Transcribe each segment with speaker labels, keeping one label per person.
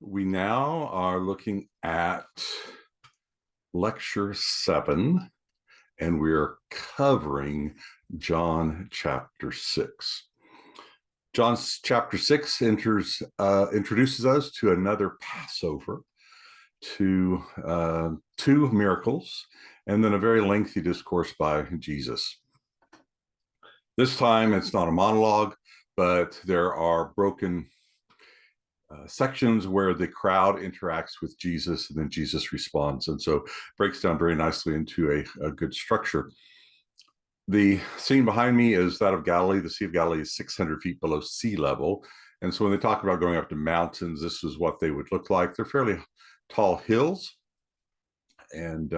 Speaker 1: We now are looking at lecture 7, and we're covering John chapter 6. John chapter 6 introduces us to another Passover, to two miracles, and then a very lengthy discourse by Jesus. This time it's not a monologue, but there are broken sections where the crowd interacts with Jesus and then Jesus responds. And so breaks down very nicely into a good structure. The scene behind me is that of Galilee. The Sea of Galilee is 600 feet below sea level. And so when they talk about going up to mountains, this is what they would look like. They're fairly tall hills and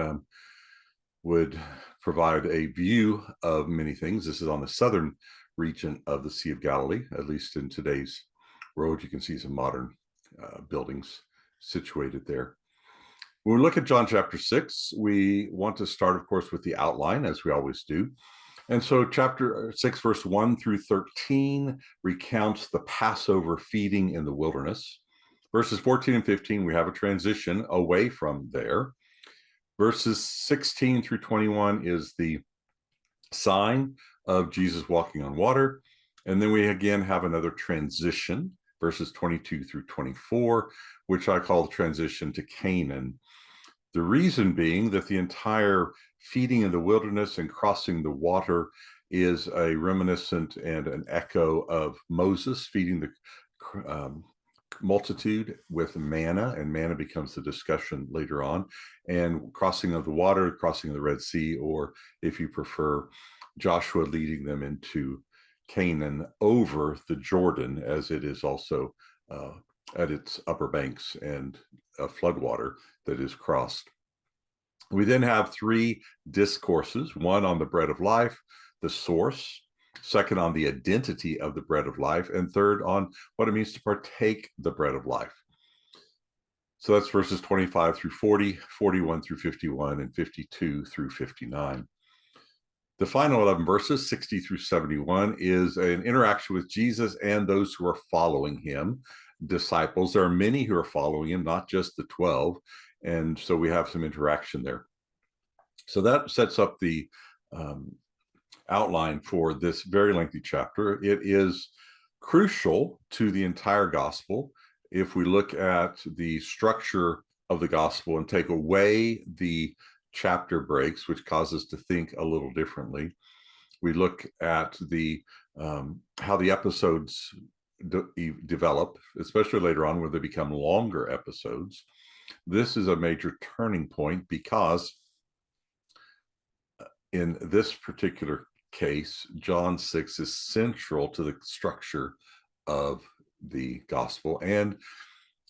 Speaker 1: would provide a view of many things. This is on the southern region of the Sea of Galilee, at least in today's world. You can see some modern buildings situated there. When we look at John chapter 6, we want to start, of course, with the outline, as we always do. And so chapter 6, verse 1 through 13 recounts the Passover feeding in the wilderness. Verses 14 and 15, we have a transition away from there. Verses 16 through 21 is the sign of Jesus walking on water. And then we again have another transition, verses 22 through 24, which I call the transition to Canaan. The reason being that the entire feeding in the wilderness and crossing the water is a reminiscent and an echo of Moses feeding the multitude with manna, and manna becomes the discussion later on, and crossing of the water, crossing of the Red Sea, or if you prefer, Joshua leading them into Canaan over the Jordan, as it is also at its upper banks and a floodwater that is crossed. We then have three discourses, one on the bread of life, the source, second on the identity of the bread of life, and third on what it means to partake the bread of life. So that's verses 25 through 40, 41 through 51, and 52 through 59. The final 11 verses, 60 through 71, is an interaction with Jesus and those who are following him, disciples. There are many who are following him, not just the 12, and so we have some interaction there. So that sets up the outline for this very lengthy chapter. It is crucial to the entire gospel. If we look at the structure of the gospel and take away the chapter breaks, which cause us to think a little differently, we look at the how the episodes develop, especially later on where they become longer episodes. This is a major turning point because in this particular case, John 6 is central to the structure of the gospel and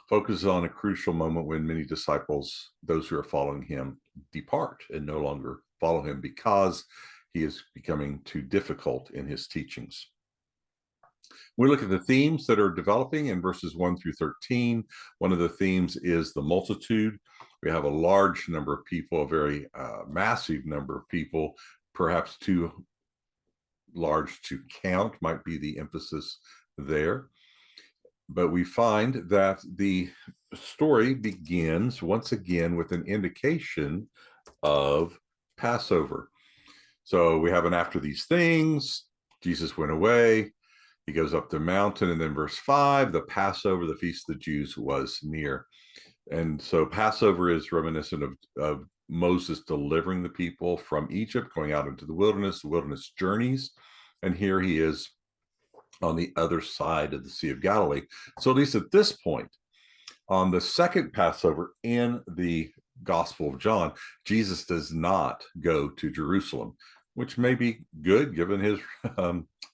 Speaker 1: focuses on a crucial moment when many disciples, those who are following him, depart and no longer follow him because he is becoming too difficult in his teachings. We look at the themes that are developing in verses 1 through 13. One of the themes is the multitude. We have a large number of people, a very massive number of people, perhaps too large to count might be the emphasis there. But we find that the story begins once again with an indication of Passover. So we have an after these things, Jesus went away, he goes up the mountain, and then verse 5, the Passover, the feast of the Jews, was near. And so Passover is reminiscent of Moses delivering the people from Egypt, going out into the wilderness journeys. And here he is on the other side of the Sea of Galilee. So at least at this point, on the second Passover in the Gospel of John, Jesus does not go to Jerusalem, which may be good given his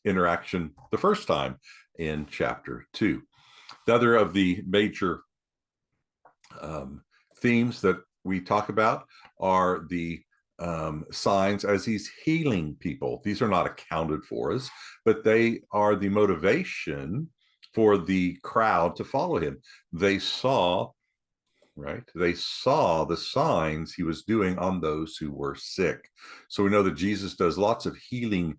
Speaker 1: interaction the first time in chapter 2. The other of the major themes that we talk about are the signs as he's healing people. These are not accounted for us, but they are the motivation for the crowd to follow him. They saw the signs he was doing on those who were sick. So we know that Jesus does lots of healing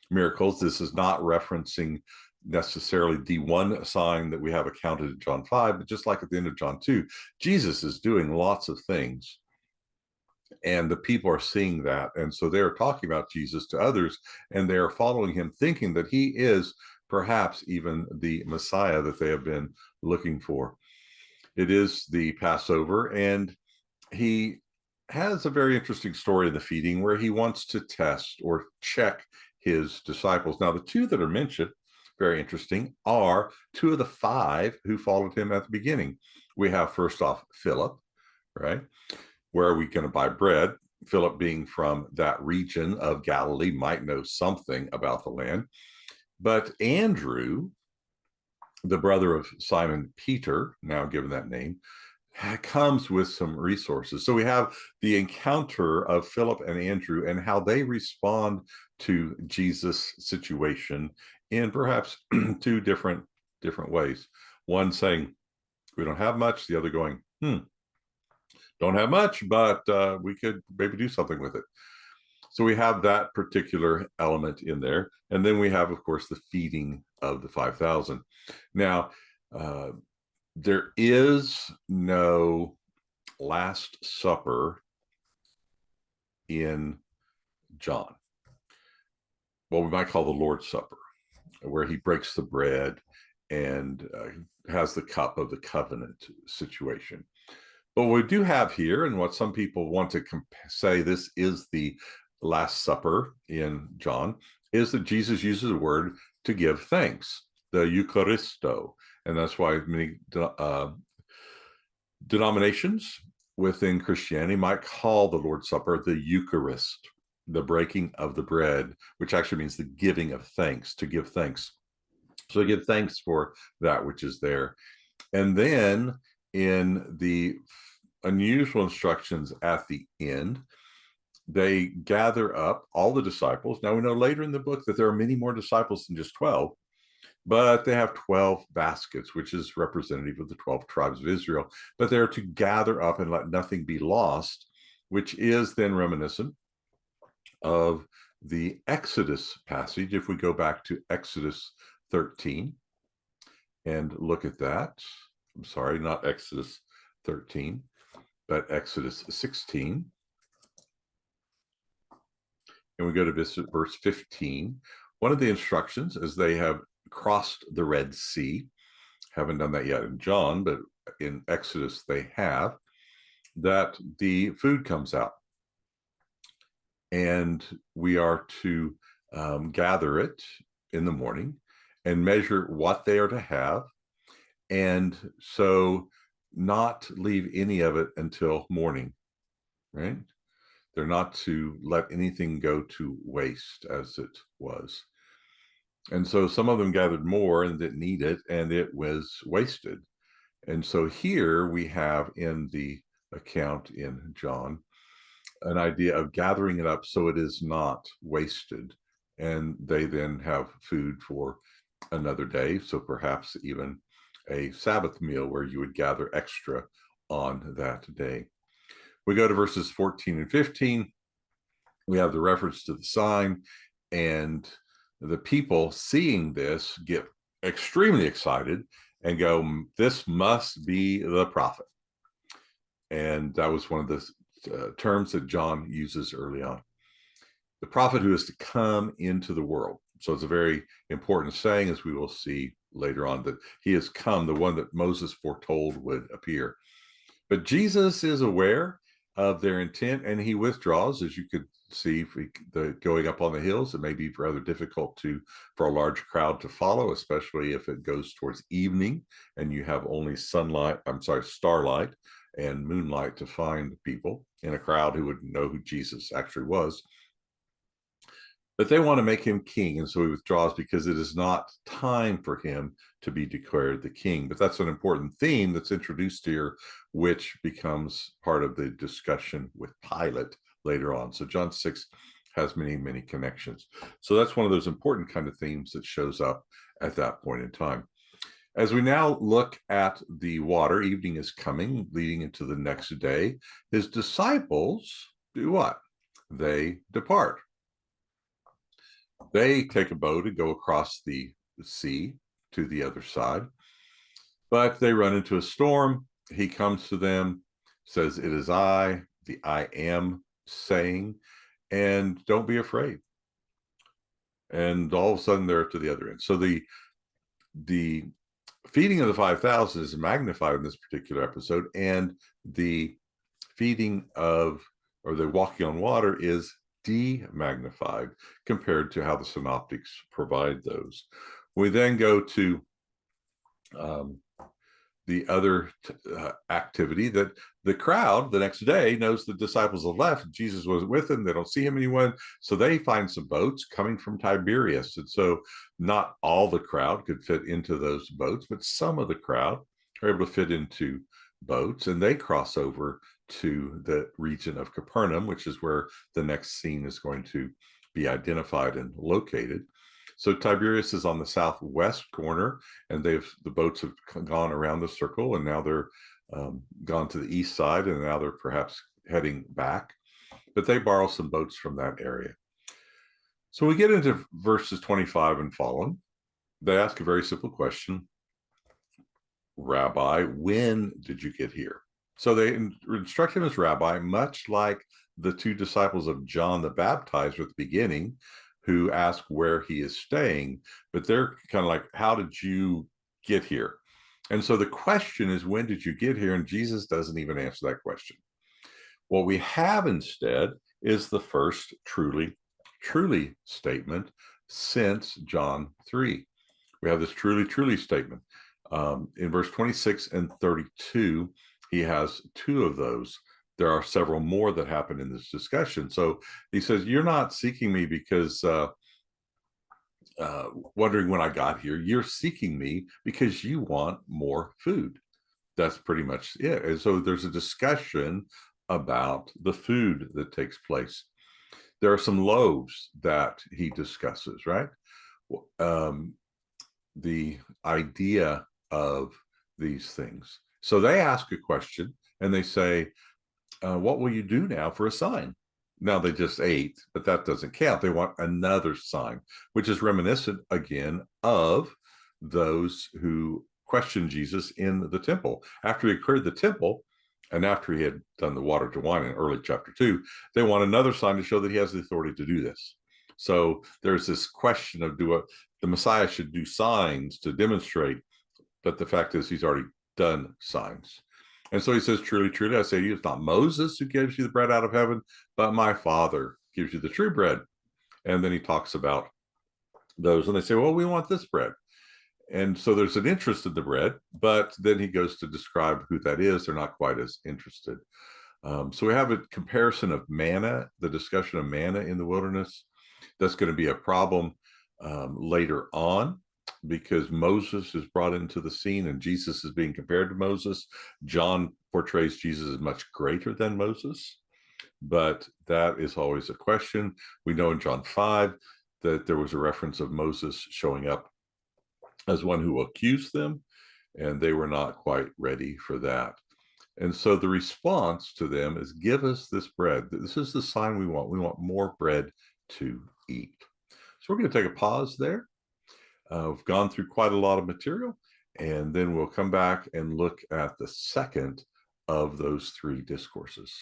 Speaker 1: miracles. This is not referencing necessarily the one sign that we have accounted in John 5, but just like at the end of John 2, Jesus is doing lots of things. And the people are seeing that. And so they're talking about Jesus to others, and they're following him, thinking that he is perhaps even the Messiah that they have been looking for. It is the Passover, and he has a very interesting story in the feeding where he wants to test or check his disciples. Now, the two that are mentioned, very interesting, are two of the five who followed him at the beginning. We have first off Philip, right? Where are we going to buy bread? Philip, being from that region of Galilee, might know something about the land. But Andrew, the brother of Simon Peter, now given that name, comes with some resources. So we have the encounter of Philip and Andrew and how they respond to Jesus' situation in perhaps two different ways. One saying, we don't have much. The other going, don't have much, but we could maybe do something with it. So we have that particular element in there. And then we have, of course, the feeding of the 5,000. Now, there is no Last Supper in John, what we might call the Lord's Supper, where he breaks the bread and has the cup of the covenant situation. But what we do have here, and what some people want to say this is the Last Supper in John, is that Jesus uses a word to give thanks, the Eucharisto. And that's why many denominations within Christianity might call the Lord's Supper the Eucharist, the breaking of the bread, which actually means the giving of thanks, to give thanks. So give thanks for that which is there. And then in the unusual instructions at the end, they gather up all the disciples. Now we know later in the book that there are many more disciples than just 12, but they have 12 baskets, which is representative of the 12 tribes of Israel. But they're to gather up and let nothing be lost, which is then reminiscent of the Exodus passage. If we go back to Exodus 13 and look at that, I'm sorry, not Exodus 13, but Exodus 16. And we go to verse 15. One of the instructions, as they have crossed the Red Sea, haven't done that yet in John, but in Exodus they have, that the food comes out. And we are to gather it in the morning and measure what they are to have. And so not leave any of it until morning, right? They're not to let anything go to waste, as it was. And so some of them gathered more and didn't need it, and it was wasted. And so here we have in the account in John an idea of gathering it up so it is not wasted. And they then have food for another day. So perhaps even a Sabbath meal where you would gather extra on that day. We go to verses 14 and 15. We have the reference to the sign, and the people seeing this get extremely excited and go, this must be the prophet. And that was one of the terms that John uses early on. The prophet who is to come into the world. So it's a very important saying, as we will see later on, that he has come, the one that Moses foretold would appear. But Jesus is aware of their intent, and he withdraws. As you could see, going up on the hills, it may be rather difficult for a large crowd to follow, especially if it goes towards evening and you have only starlight and moonlight to find people in a crowd who would know who Jesus actually was. But they want to make him king, and so he withdraws because it is not time for him to be declared the king. But that's an important theme that's introduced here, which becomes part of the discussion with Pilate later on. So John 6 has many, many connections. So that's one of those important kind of themes that shows up at that point in time. As we now look at the water, evening is coming, leading into the next day. His disciples do what? They depart. They take a boat and go across the sea to the other side. But they run into a storm. He comes to them, says, "It is I, the I am saying, and don't be afraid." And all of a sudden they're to the other end. So the feeding of the 5,000 is magnified in this particular episode, and the feeding of, or the walking on water, is de-magnified compared to how the synoptics provide those. We then go to the other activity, that the crowd the next day knows the disciples have left. Jesus wasn't with them. They don't see him anyone. So they find some boats coming from Tiberias. And so not all the crowd could fit into those boats, but some of the crowd are able to fit into boats, and they cross over to the region of Capernaum, which is where the next scene is going to be identified and located. So Tiberias is on the southwest corner, and the boats have gone around the circle, and now they're gone to the east side, and now they're perhaps heading back. But they borrow some boats from that area. So we get into verses 25 and following. They ask a very simple question: "Rabbi, when did you get here?" So they instruct him as rabbi, much like the two disciples of John the Baptizer at the beginning, who ask where he is staying, but they're kind of like, "How did you get here?" And so the question is, when did you get here? And Jesus doesn't even answer that question. What we have instead is the first truly, truly statement since John 3. We have this truly, truly statement. In verse 26 and 32, he has two of those. There are several more that happen in this discussion. So he says, "You're not seeking me because wondering when I got here. You're seeking me because you want more food." That's pretty much it. And so there's a discussion about the food that takes place. There are some loaves that he discusses, right? The idea of these things. So they ask a question and they say, "What will you do now for a sign?" Now they just ate, but that doesn't count. They want another sign, which is reminiscent again of those who questioned Jesus in the temple. After he cleared the temple, and after he had done the water to wine in early chapter 2, they want another sign to show that he has the authority to do this. So there's this question of, the Messiah should do signs to demonstrate, but the fact is he's already done signs. And so he says, "Truly, truly, I say to you, it's not Moses who gives you the bread out of heaven, but my Father gives you the true bread." And then he talks about those, and they say, "Well, we want this bread." And so there's an interest in the bread, but then he goes to describe who that is. They're not quite as interested. So we have a comparison of manna, the discussion of manna in the wilderness. That's going to be a problem later on, because Moses is brought into the scene and Jesus is being compared to Moses. John portrays Jesus as much greater than Moses, but that is always a question. We know in John 5 that there was a reference of Moses showing up as one who accused them, and they were not quite ready for that. And so the response to them is, "Give us this bread. This is the sign we want. We want more bread to eat." So we're going to take a pause there. We've gone through quite a lot of material, and then we'll come back and look at the second of those three discourses.